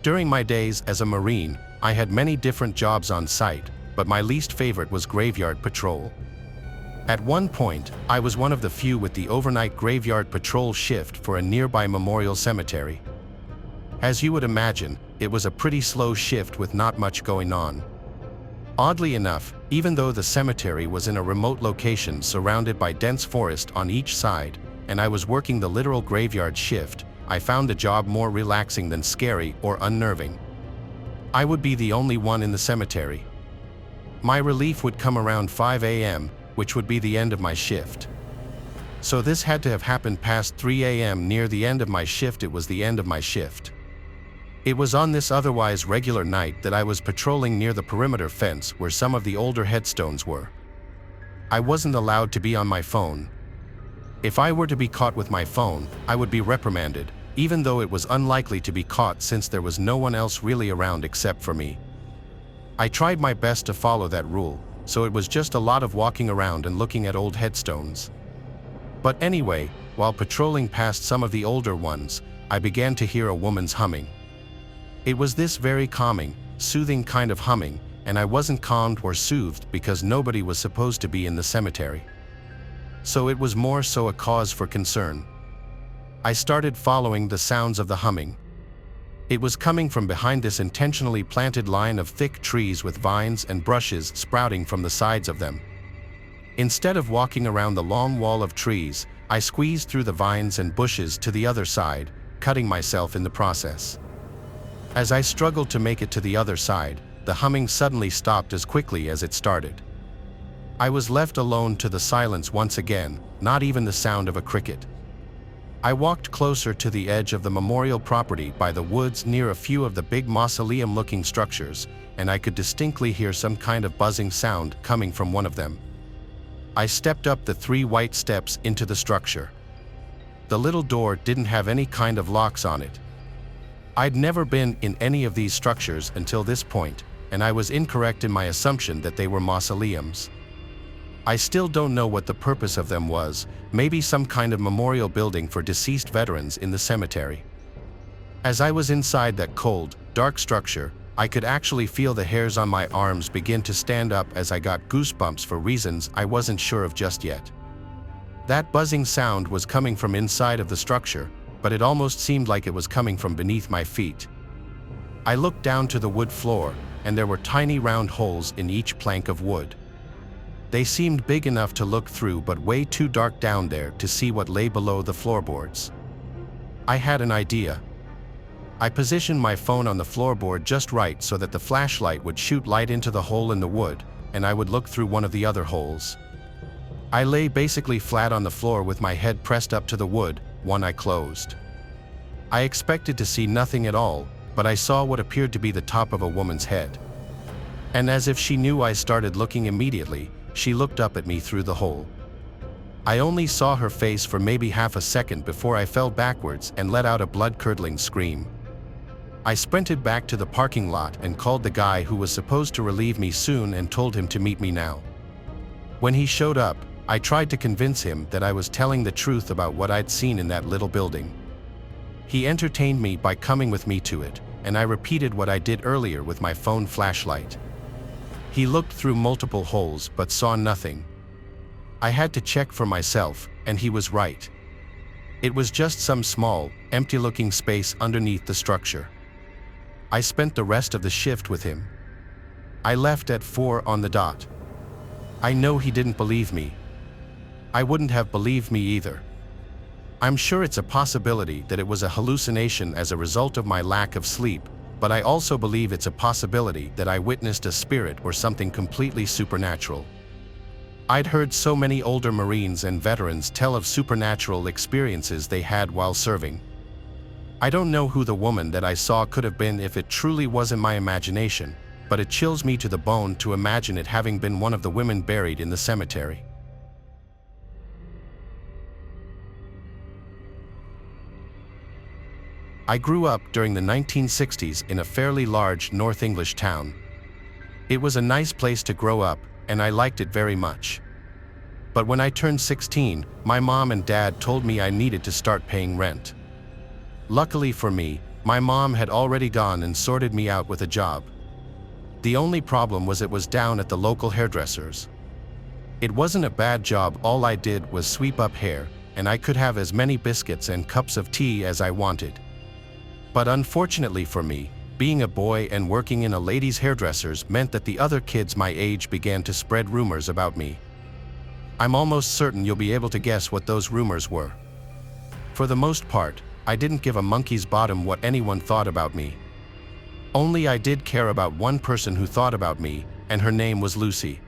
During my days as a Marine, I had many different jobs on site, but my least favorite was graveyard patrol. At one point, I was one of the few with the overnight graveyard patrol shift for a nearby memorial cemetery. As you would imagine, it was a pretty slow shift with not much going on. Oddly enough, even though the cemetery was in a remote location surrounded by dense forest on each side, and I was working the literal graveyard shift, I found the job more relaxing than scary or unnerving. I would be the only one in the cemetery. My relief would come around 5 a.m., which would be the end of my shift. So this had to have happened past 3 a.m. Near the end of my shift, it was the end of my shift. It was on this otherwise regular night that I was patrolling near the perimeter fence where some of the older headstones were. I wasn't allowed to be on my phone. If I were to be caught with my phone, I would be reprimanded, even though it was unlikely to be caught since there was no one else really around except for me. I tried my best to follow that rule, so it was just a lot of walking around and looking at old headstones. But anyway, while patrolling past some of the older ones, I began to hear a woman's humming. It was this very calming, soothing kind of humming, and I wasn't calmed or soothed because nobody was supposed to be in the cemetery. So it was more so a cause for concern. I started following the sounds of the humming. It was coming from behind this intentionally planted line of thick trees with vines and brushes sprouting from the sides of them. Instead of walking around the long wall of trees, I squeezed through the vines and bushes to the other side, cutting myself in the process. As I struggled to make it to the other side, the humming suddenly stopped as quickly as it started. I was left alone to the silence once again, not even the sound of a cricket. I walked closer to the edge of the memorial property by the woods near a few of the big mausoleum-looking structures, and I could distinctly hear some kind of buzzing sound coming from one of them. I stepped up the 3 white steps into the structure. The little door didn't have any kind of locks on it. I'd never been in any of these structures until this point, and I was incorrect in my assumption that they were mausoleums. I still don't know what the purpose of them was, maybe some kind of memorial building for deceased veterans in the cemetery. As I was inside that cold, dark structure, I could actually feel the hairs on my arms begin to stand up as I got goosebumps for reasons I wasn't sure of just yet. That buzzing sound was coming from inside of the structure, but it almost seemed like it was coming from beneath my feet. I looked down to the wood floor, and there were tiny round holes in each plank of wood. They seemed big enough to look through but way too dark down there to see what lay below the floorboards. I had an idea. I positioned my phone on the floorboard just right so that the flashlight would shoot light into the hole in the wood, and I would look through one of the other holes. I lay basically flat on the floor with my head pressed up to the wood, one eye closed. I expected to see nothing at all, but I saw what appeared to be the top of a woman's head. And as if she knew I started looking immediately, she looked up at me through the hole. I only saw her face for maybe half a second before I fell backwards and let out a blood-curdling scream. I sprinted back to the parking lot and called the guy who was supposed to relieve me soon and told him to meet me now. When he showed up, I tried to convince him that I was telling the truth about what I'd seen in that little building. He entertained me by coming with me to it, and I repeated what I did earlier with my phone flashlight. He looked through multiple holes but saw nothing. I had to check for myself, and he was right. It was just some small, empty-looking space underneath the structure. I spent the rest of the shift with him. I left at 4 on the dot. I know he didn't believe me. I wouldn't have believed me either. I'm sure it's a possibility that it was a hallucination as a result of my lack of sleep, but I also believe it's a possibility that I witnessed a spirit or something completely supernatural. I'd heard so many older Marines and veterans tell of supernatural experiences they had while serving. I don't know who the woman that I saw could have been if it truly wasn't my imagination, but it chills me to the bone to imagine it having been one of the women buried in the cemetery. I grew up during the 1960s in a fairly large North English town. It was a nice place to grow up, and I liked it very much. But when I turned 16, my mom and dad told me I needed to start paying rent. Luckily for me, My mom had already gone and sorted me out with a job. The only problem was it was down at the local hairdresser's. It wasn't a bad job, all I did was sweep up hair, and I could have as many biscuits and cups of tea as I wanted. But unfortunately for me, being a boy and working in a ladies' hairdresser's meant that the other kids my age began to spread rumors about me. I'm almost certain you'll be able to guess what those rumors were. For the most part, I didn't give a monkey's bottom what anyone thought about me. Only I did care about one person who thought about me, and her name was Lucy.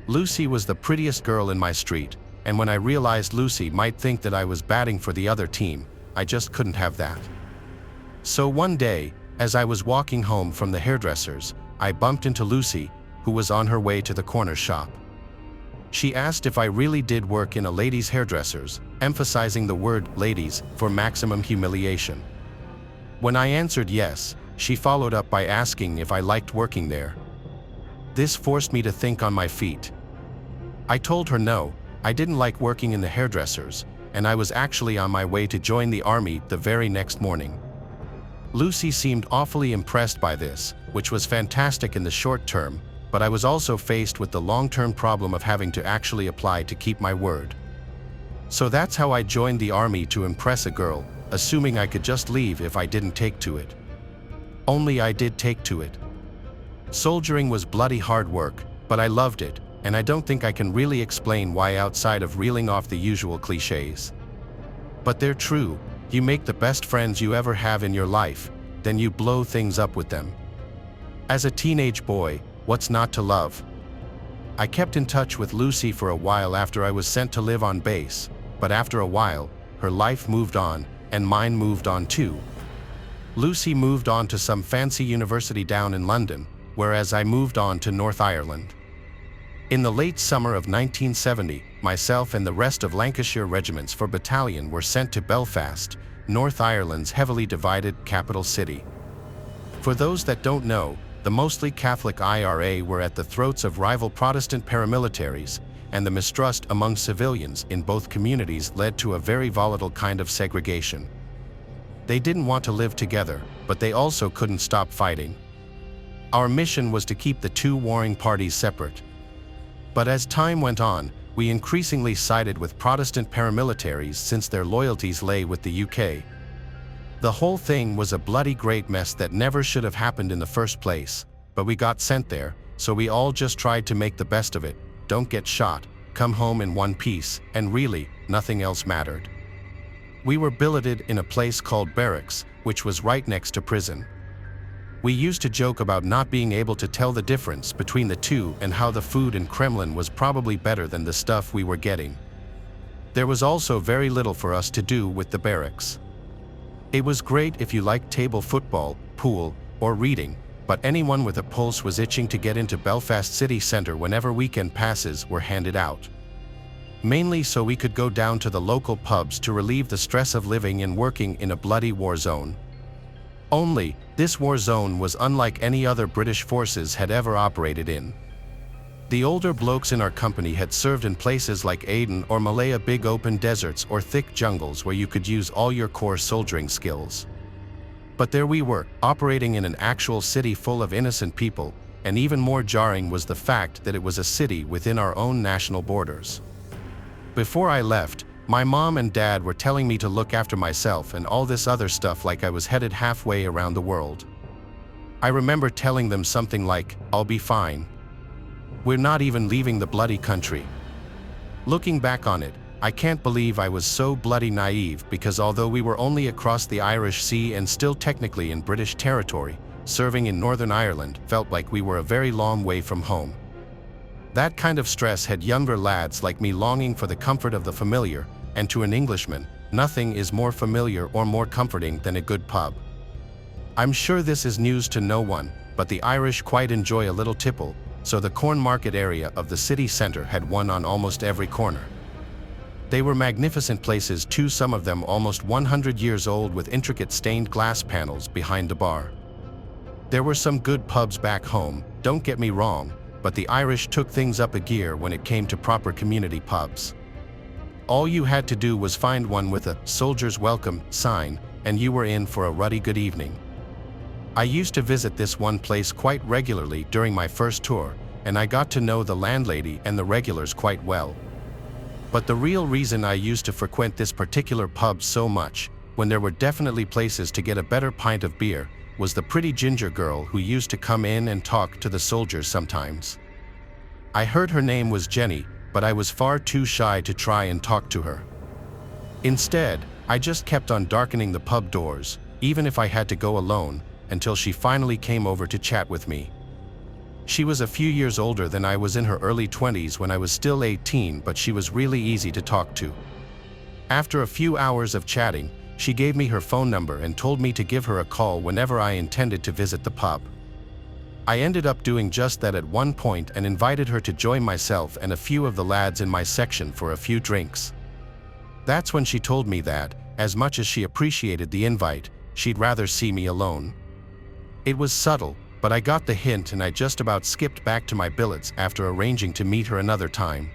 Lucy was the prettiest girl in my street, and when I realized Lucy might think that I was batting for the other team, I just couldn't have that. So one day, as I was walking home from the hairdresser's, I bumped into Lucy, who was on her way to the corner shop. She asked if I really did work in a ladies' hairdresser's, emphasizing the word ladies for maximum humiliation. When I answered yes, she followed up by asking if I liked working there. This forced me to think on my feet. I told her no, I didn't like working in the hairdresser's, and I was actually on my way to join the army the very next morning. Lucy seemed awfully impressed by this, which was fantastic in the short term, but I was also faced with the long-term problem of having to actually apply to keep my word. So that's how I joined the army, to impress a girl, assuming I could just leave if I didn't take to it. Only I did take to it. Soldiering was bloody hard work, but I loved it, and I don't think I can really explain why outside of reeling off the usual cliches. But they're true. You make the best friends you ever have in your life, then you blow things up with them. As a teenage boy, what's not to love? I kept in touch with Lucy for a while after I was sent to live on base, but after a while, her life moved on, and mine moved on too. Lucy moved on to some fancy university down in London, whereas I moved on to North Ireland. In the late summer of 1970, myself and the rest of Lancashire regiments for battalion were sent to Belfast, North Ireland's heavily divided capital city. For those that don't know, the mostly Catholic IRA were at the throats of rival Protestant paramilitaries, and the mistrust among civilians in both communities led to a very volatile kind of segregation. They didn't want to live together, but they also couldn't stop fighting. Our mission was to keep the two warring parties separate. But as time went on, we increasingly sided with Protestant paramilitaries since their loyalties lay with the UK. The whole thing was a bloody great mess that never should have happened in the first place, but we got sent there, so we all just tried to make the best of it, don't get shot, come home in one piece, and really, nothing else mattered. We were billeted in a place called barracks, which was right next to prison. We used to joke about not being able to tell the difference between the two and how the food in Kremlin was probably better than the stuff we were getting. There was also very little for us to do with the barracks. It was great if you liked table football, pool, or reading, but anyone with a pulse was itching to get into Belfast city centre whenever weekend passes were handed out. Mainly so we could go down to the local pubs to relieve the stress of living and working in a bloody war zone. Only, this war zone was unlike any other British forces had ever operated in. The older blokes in our company had served in places like Aden or Malaya, big open deserts or thick jungles where you could use all your core soldiering skills. But there we were, operating in an actual city full of innocent people, and even more jarring was the fact that it was a city within our own national borders. Before I left, my mom and dad were telling me to look after myself and all this other stuff like I was headed halfway around the world. I remember telling them something like, "I'll be fine. We're not even leaving the bloody country." Looking back on it, I can't believe I was so bloody naive, because although we were only across the Irish Sea and still technically in British territory, serving in Northern Ireland felt like we were a very long way from home. That kind of stress had younger lads like me longing for the comfort of the familiar, and to an Englishman, nothing is more familiar or more comforting than a good pub. I'm sure this is news to no one, but the Irish quite enjoy a little tipple, so the Corn Market area of the city centre had one on almost every corner. They were magnificent places too, some of them almost 100 years old with intricate stained glass panels behind the bar. There were some good pubs back home, don't get me wrong, but the Irish took things up a gear when it came to proper community pubs. All you had to do was find one with a "Soldiers Welcome" sign, and you were in for a ruddy good evening. I used to visit this one place quite regularly during my first tour, and I got to know the landlady and the regulars quite well. But the real reason I used to frequent this particular pub so much, when there were definitely places to get a better pint of beer, was the pretty ginger girl who used to come in and talk to the soldiers sometimes. I heard her name was Jenny, but I was far too shy to try and talk to her. Instead, I just kept on darkening the pub doors, even if I had to go alone, until she finally came over to chat with me. She was a few years older than I was, in her early 20s when I was still 18, but she was really easy to talk to. After a few hours of chatting, she gave me her phone number and told me to give her a call whenever I intended to visit the pub. I ended up doing just that at one point and invited her to join myself and a few of the lads in my section for a few drinks. That's when she told me that, as much as she appreciated the invite, she'd rather see me alone. It was subtle, but I got the hint and I just about skipped back to my billets after arranging to meet her another time.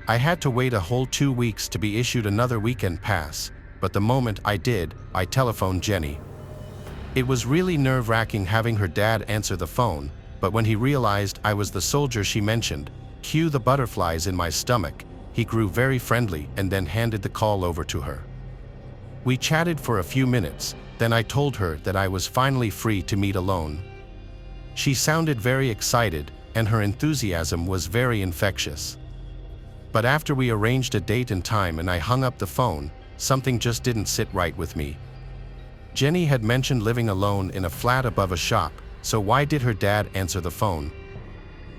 I had to wait a whole 2 weeks to be issued another weekend pass, but the moment I did, I telephoned Jenny. It was really nerve-wracking having her dad answer the phone, but when he realized I was the soldier she mentioned, cue the butterflies in my stomach, he grew very friendly and then handed the call over to her. We chatted for a few minutes, then I told her that I was finally free to meet alone. She sounded very excited, and her enthusiasm was very infectious. But after we arranged a date and time and I hung up the phone, something just didn't sit right with me. Jenny had mentioned living alone in a flat above a shop, so why did her dad answer the phone?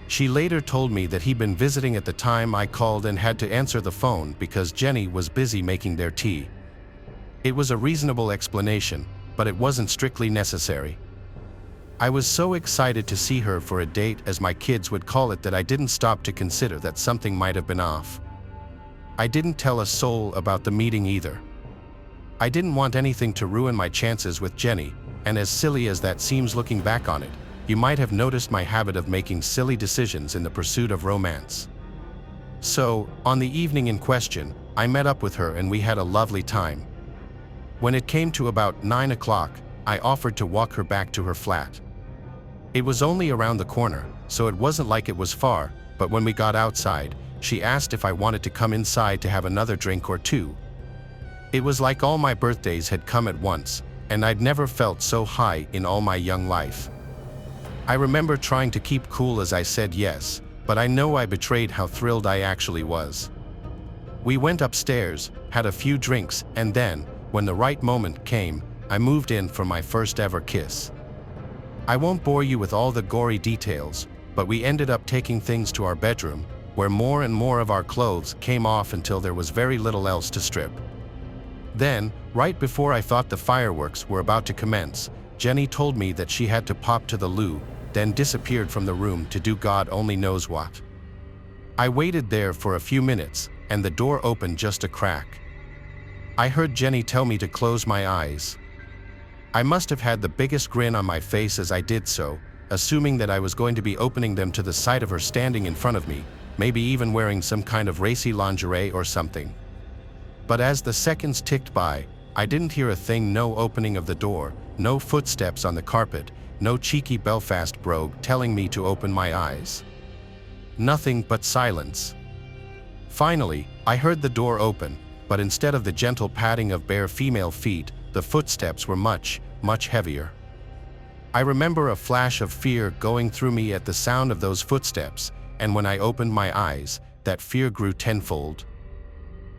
She later told me that he'd been visiting at the time I called and had to answer the phone because Jenny was busy making their tea. It was a reasonable explanation, but it wasn't strictly necessary. I was so excited to see her for a date, as my kids would call it, that I didn't stop to consider that something might have been off. I didn't tell a soul about the meeting either. I didn't want anything to ruin my chances with Jenny, and as silly as that seems looking back on it, you might have noticed my habit of making silly decisions in the pursuit of romance. So, on the evening in question, I met up with her and we had a lovely time. When it came to about 9 o'clock, I offered to walk her back to her flat. It was only around the corner, so it wasn't like it was far, but when we got outside, she asked if I wanted to come inside to have another drink or two. It was like all my birthdays had come at once, and I'd never felt so high in all my young life. I remember trying to keep cool as I said yes, but I know I betrayed how thrilled I actually was. We went upstairs, had a few drinks, and then, when the right moment came, I moved in for my first ever kiss. I won't bore you with all the gory details, but we ended up taking things to our bedroom, where more and more of our clothes came off until there was very little else to strip. Then, right before I thought the fireworks were about to commence, Jenny told me that she had to pop to the loo, then disappeared from the room to do God only knows what. I waited there for a few minutes, and the door opened just a crack. I heard Jenny tell me to close my eyes. I must have had the biggest grin on my face as I did so, assuming that I was going to be opening them to the sight of her standing in front of me, maybe even wearing some kind of racy lingerie or something. But as the seconds ticked by, I didn't hear a thing. No opening of the door, no footsteps on the carpet, no cheeky Belfast brogue telling me to open my eyes. Nothing but silence. Finally, I heard the door open, but instead of the gentle padding of bare female feet, the footsteps were much, much heavier. I remember a flash of fear going through me at the sound of those footsteps, and when I opened my eyes, that fear grew tenfold.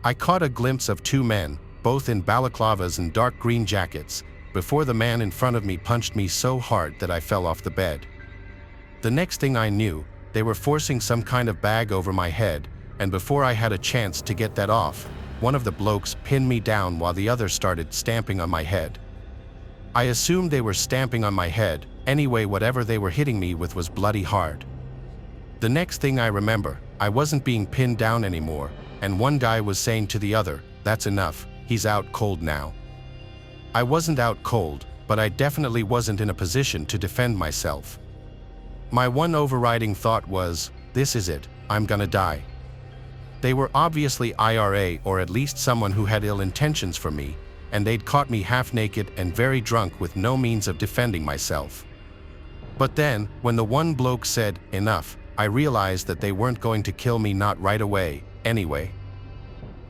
I caught a glimpse of two men, both in balaclavas and dark green jackets, before the man in front of me punched me so hard that I fell off the bed. The next thing I knew, they were forcing some kind of bag over my head, and before I had a chance to get that off, one of the blokes pinned me down while the other started stamping on my head. I assumed they were stamping on my head, anyway whatever they were hitting me with was bloody hard. The next thing I remember, I wasn't being pinned down anymore, and one guy was saying to the other, "That's enough, he's out cold now." I wasn't out cold, but I definitely wasn't in a position to defend myself. My one overriding thought was, this is it, I'm gonna die. They were obviously IRA, or at least someone who had ill intentions for me, and they'd caught me half naked and very drunk with no means of defending myself. But then, when the one bloke said, "Enough," I realized that they weren't going to kill me, not right away, anyway.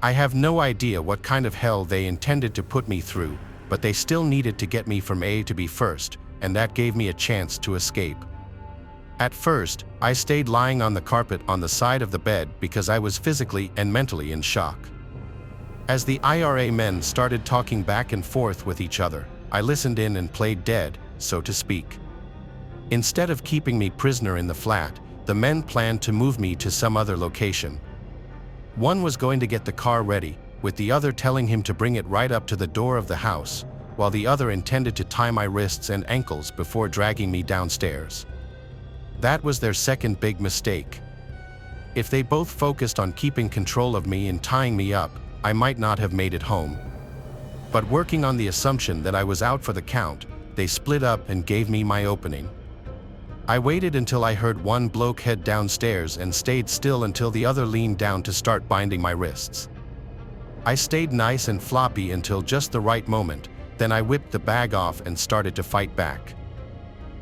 I have no idea what kind of hell they intended to put me through, but they still needed to get me from A to B first, and that gave me a chance to escape. At first, I stayed lying on the carpet on the side of the bed because I was physically and mentally in shock. As the IRA men started talking back and forth with each other, I listened in and played dead, so to speak. Instead of keeping me prisoner in the flat, the men planned to move me to some other location. One was going to get the car ready, with the other telling him to bring it right up to the door of the house, while the other intended to tie my wrists and ankles before dragging me downstairs. That was their second big mistake. If they both focused on keeping control of me and tying me up, I might not have made it home. But working on the assumption that I was out for the count, they split up and gave me my opening. I waited until I heard one bloke head downstairs and stayed still until the other leaned down to start binding my wrists. I stayed nice and floppy until just the right moment, then I whipped the bag off and started to fight back.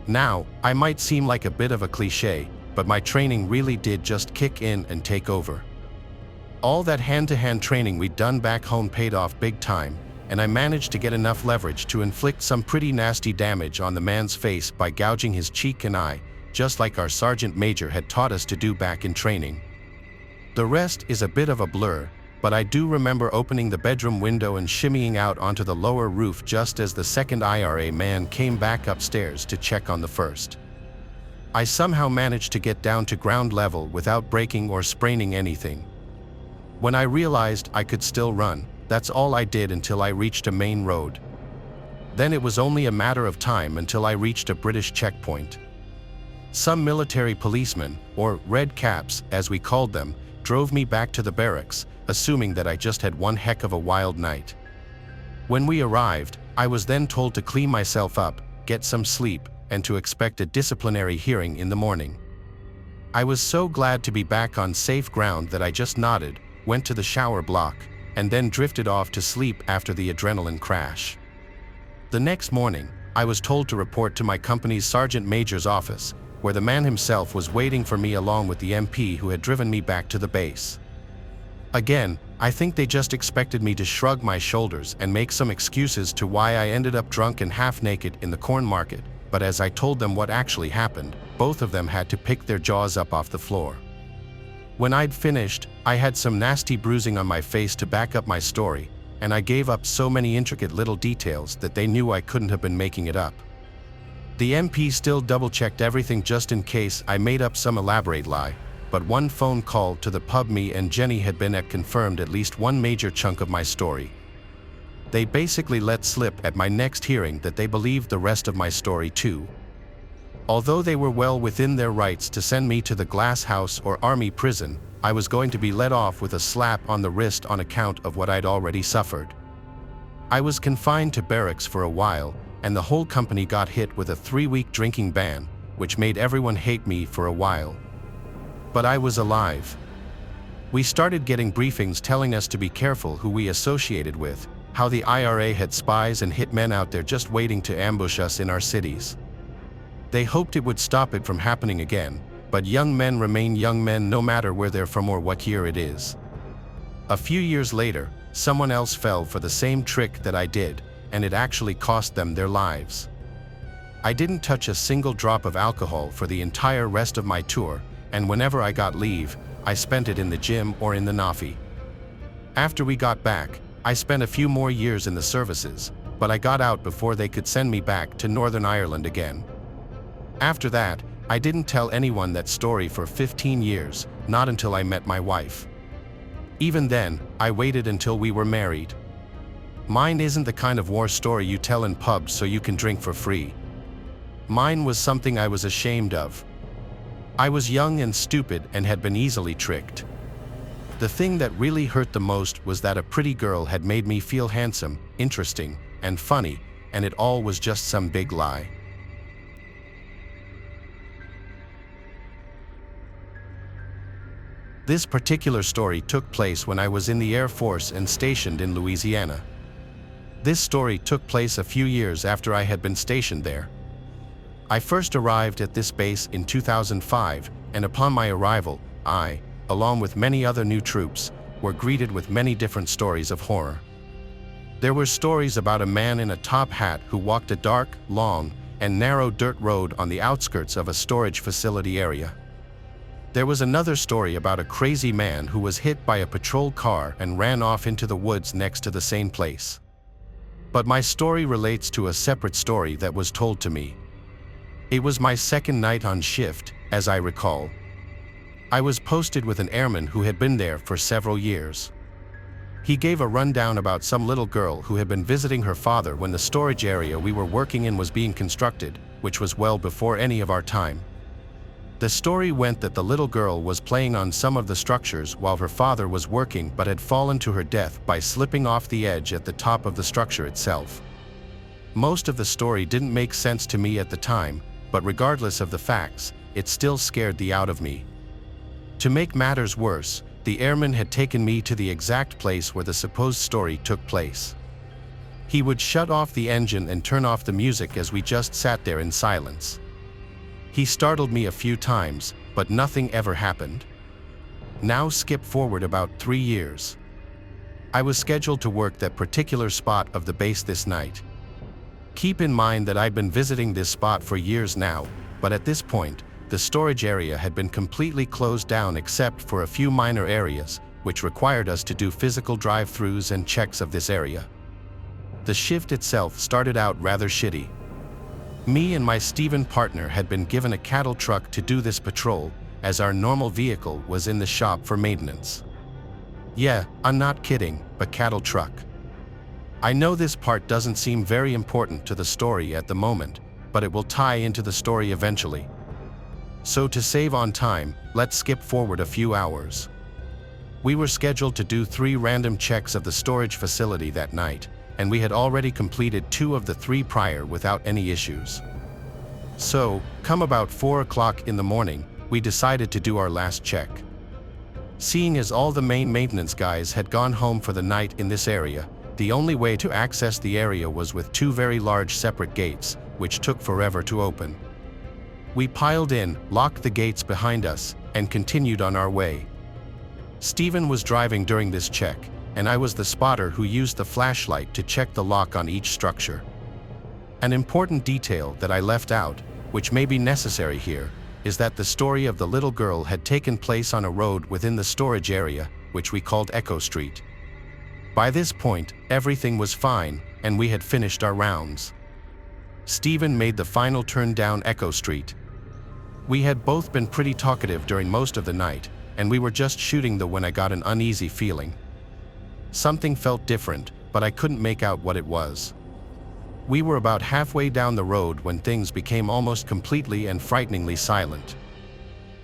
Now, I might seem like a bit of a cliché, but my training really did just kick in and take over. All that hand-to-hand training we'd done back home paid off big time, and I managed to get enough leverage to inflict some pretty nasty damage on the man's face by gouging his cheek and eye, just like our sergeant major had taught us to do back in training. The rest is a bit of a blur, but I do remember opening the bedroom window and shimmying out onto the lower roof just as the second IRA man came back upstairs to check on the first. I somehow managed to get down to ground level without breaking or spraining anything. When I realized I could still run, that's all I did until I reached a main road. Then it was only a matter of time until I reached a British checkpoint. Some military policemen, or red caps as we called them, drove me back to the barracks, assuming that I just had one heck of a wild night. When we arrived, I was then told to clean myself up, get some sleep, and to expect a disciplinary hearing in the morning. I was so glad to be back on safe ground that I just nodded, went to the shower block, and then drifted off to sleep after the adrenaline crash. The next morning, I was told to report to my company's sergeant major's office, where the man himself was waiting for me along with the MP who had driven me back to the base. Again, I think they just expected me to shrug my shoulders and make some excuses to why I ended up drunk and half naked in the corn market, but as I told them what actually happened, both of them had to pick their jaws up off the floor. When I'd finished, I had some nasty bruising on my face to back up my story, and I gave up so many intricate little details that they knew I couldn't have been making it up. The MP still double-checked everything just in case I made up some elaborate lie, but one phone call to the pub me and Jenny had been at confirmed at least one major chunk of my story. They basically let slip at my next hearing that they believed the rest of my story too. Although they were well within their rights to send me to the glass house or army prison, I was going to be let off with a slap on the wrist on account of what I'd already suffered. I was confined to barracks for a while, and the whole company got hit with a 3-week drinking ban, which made everyone hate me for a while. But I was alive. We started getting briefings telling us to be careful who we associated with, how the IRA had spies and hitmen out there just waiting to ambush us in our cities. They hoped it would stop it from happening again, but young men remain young men no matter where they're from or what year it is. A few years later, someone else fell for the same trick that I did, and it actually cost them their lives. I didn't touch a single drop of alcohol for the entire rest of my tour, and whenever I got leave, I spent it in the gym or in the Nafi. After we got back, I spent a few more years in the services, but I got out before they could send me back to Northern Ireland again. After that, I didn't tell anyone that story for 15 years, not until I met my wife. Even then, I waited until we were married. Mine isn't the kind of war story you tell in pubs so you can drink for free. Mine was something I was ashamed of. I was young and stupid and had been easily tricked. The thing that really hurt the most was that a pretty girl had made me feel handsome, interesting, and funny, and it all was just some big lie. This particular story took place when I was in the Air Force and stationed in Louisiana. This story took place a few years after I had been stationed there. I first arrived at this base in 2005, and upon my arrival, I, along with many other new troops, were greeted with many different stories of horror. There were stories about a man in a top hat who walked a dark, long, and narrow dirt road on the outskirts of a storage facility area. There was another story about a crazy man who was hit by a patrol car and ran off into the woods next to the same place. But my story relates to a separate story that was told to me. It was my second night on shift, as I recall. I was posted with an airman who had been there for several years. He gave a rundown about some little girl who had been visiting her father when the storage area we were working in was being constructed, which was well before any of our time. The story went that the little girl was playing on some of the structures while her father was working but had fallen to her death by slipping off the edge at the top of the structure itself. Most of the story didn't make sense to me at the time, but regardless of the facts, it still scared the out of me. To make matters worse, the airman had taken me to the exact place where the supposed story took place. He would shut off the engine and turn off the music as we just sat there in silence. He startled me a few times, but nothing ever happened. Now skip forward about 3 years. I was scheduled to work that particular spot of the base this night. Keep in mind that I'd been visiting this spot for years now, but at this point, the storage area had been completely closed down except for a few minor areas, which required us to do physical drive-thrus and checks of this area. The shift itself started out rather shitty. Me and my Steven partner had been given a cattle truck to do this patrol, as our normal vehicle was in the shop for maintenance. Yeah, I'm not kidding, a cattle truck. I know this part doesn't seem very important to the story at the moment, but it will tie into the story eventually. So to save on time, let's skip forward a few hours. We were scheduled to do 3 random checks of the storage facility that night, and we had already completed 2 of the 3 prior without any issues. So, come about 4 o'clock in the morning, we decided to do our last check. Seeing as all the main maintenance guys had gone home for the night in this area, the only way to access the area was with 2 very large separate gates, which took forever to open. We piled in, locked the gates behind us, and continued on our way. Steven was driving during this check, and I was the spotter who used the flashlight to check the lock on each structure. An important detail that I left out, which may be necessary here, is that the story of the little girl had taken place on a road within the storage area, which we called Echo Street. By this point, everything was fine, and we had finished our rounds. Steven made the final turn down Echo Street. We had both been pretty talkative during most of the night, and we were just shooting when I got an uneasy feeling. Something felt different, but I couldn't make out what it was. We were about halfway down the road when things became almost completely and frighteningly silent.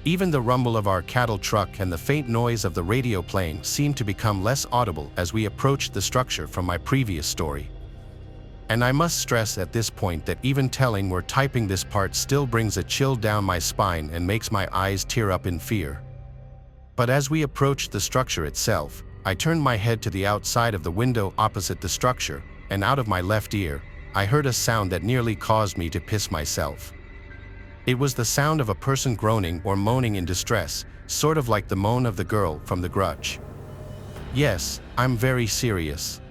Even the rumble of our cattle truck and the faint noise of the radio playing seemed to become less audible as we approached the structure from my previous story. And I must stress at this point that even telling or typing this part still brings a chill down my spine and makes my eyes tear up in fear. But as we approached the structure itself, I turned my head to the outside of the window opposite the structure, and out of my left ear, I heard a sound that nearly caused me to piss myself. It was the sound of a person groaning or moaning in distress, sort of like the moan of the girl from The Grudge. Yes, I'm very serious.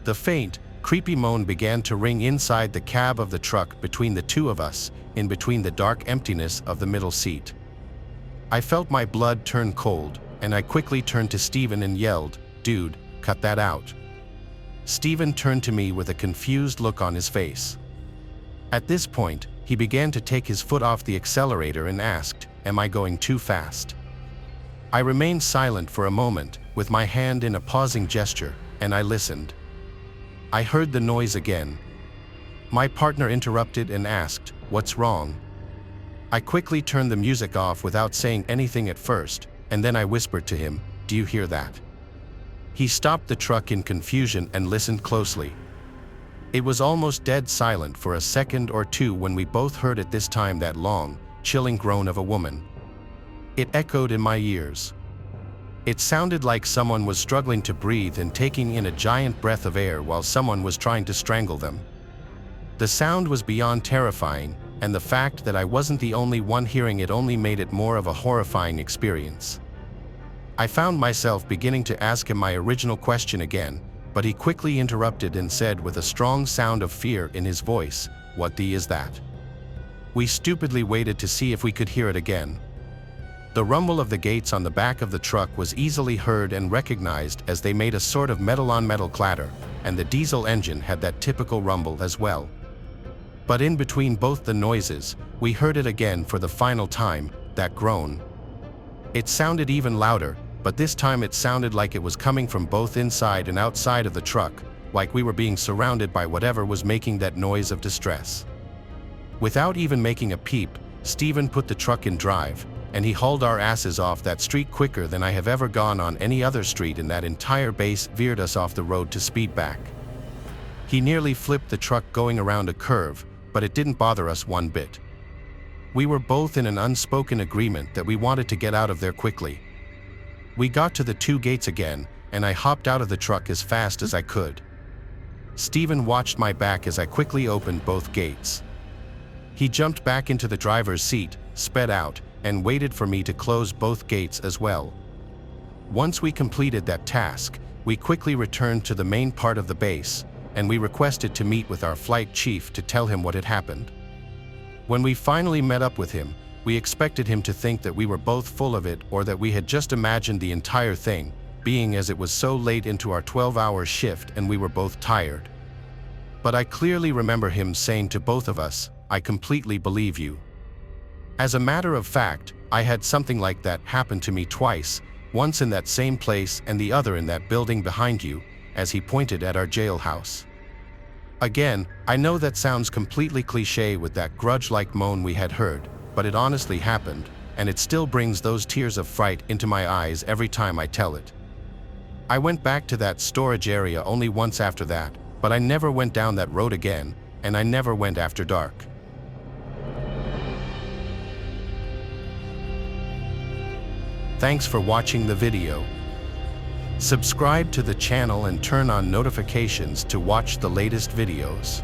The faint, creepy moan began to ring inside the cab of the truck between the 2 of us, in between the dark emptiness of the middle seat. I felt my blood turn cold, and I quickly turned to Steven and yelled, "Dude, cut that out." Steven turned to me with a confused look on his face. At this point, he began to take his foot off the accelerator and asked, "Am I going too fast?" I remained silent for a moment, with my hand in a pausing gesture, and I listened. I heard the noise again. My partner interrupted and asked, "What's wrong?" I quickly turned the music off without saying anything at first, and then I whispered to him, "Do you hear that?" He stopped the truck in confusion and listened closely. It was almost dead silent for a second or 2 when we both heard at this time that long, chilling groan of a woman. It echoed in my ears. It sounded like someone was struggling to breathe and taking in a giant breath of air while someone was trying to strangle them. The sound was beyond terrifying, and the fact that I wasn't the only one hearing it only made it more of a horrifying experience. I found myself beginning to ask him my original question again, but he quickly interrupted and said with a strong sound of fear in his voice, "What the is that?" We stupidly waited to see if we could hear it again. The rumble of the gates on the back of the truck was easily heard and recognized as they made a sort of metal-on-metal clatter, and the diesel engine had that typical rumble as well. But in between both the noises, we heard it again for the final time, that groan. It sounded even louder, but this time it sounded like it was coming from both inside and outside of the truck, like we were being surrounded by whatever was making that noise of distress. Without even making a peep, Steven put the truck in drive, and he hauled our asses off that street quicker than I have ever gone on any other street, and that entire base veered us off the road to speed back. He nearly flipped the truck going around a curve, but it didn't bother us one bit. We were both in an unspoken agreement that we wanted to get out of there quickly. We got to the 2 gates again, and I hopped out of the truck as fast as I could. Steven watched my back as I quickly opened both gates. He jumped back into the driver's seat, sped out, and waited for me to close both gates as well. Once we completed that task, we quickly returned to the main part of the base, and we requested to meet with our flight chief to tell him what had happened. When we finally met up with him, we expected him to think that we were both full of it or that we had just imagined the entire thing, being as it was so late into our 12-hour shift and we were both tired. But I clearly remember him saying to both of us, "I completely believe you." As a matter of fact, I had something like that happen to me twice, once in that same place and the other in that building behind you, as he pointed at our jailhouse. Again, I know that sounds completely cliché with that grudge-like moan we had heard, but it honestly happened, and it still brings those tears of fright into my eyes every time I tell it. I went back to that storage area only once after that, but I never went down that road again, and I never went after dark. Thanks for watching the video. Subscribe to the channel and turn on notifications to watch the latest videos.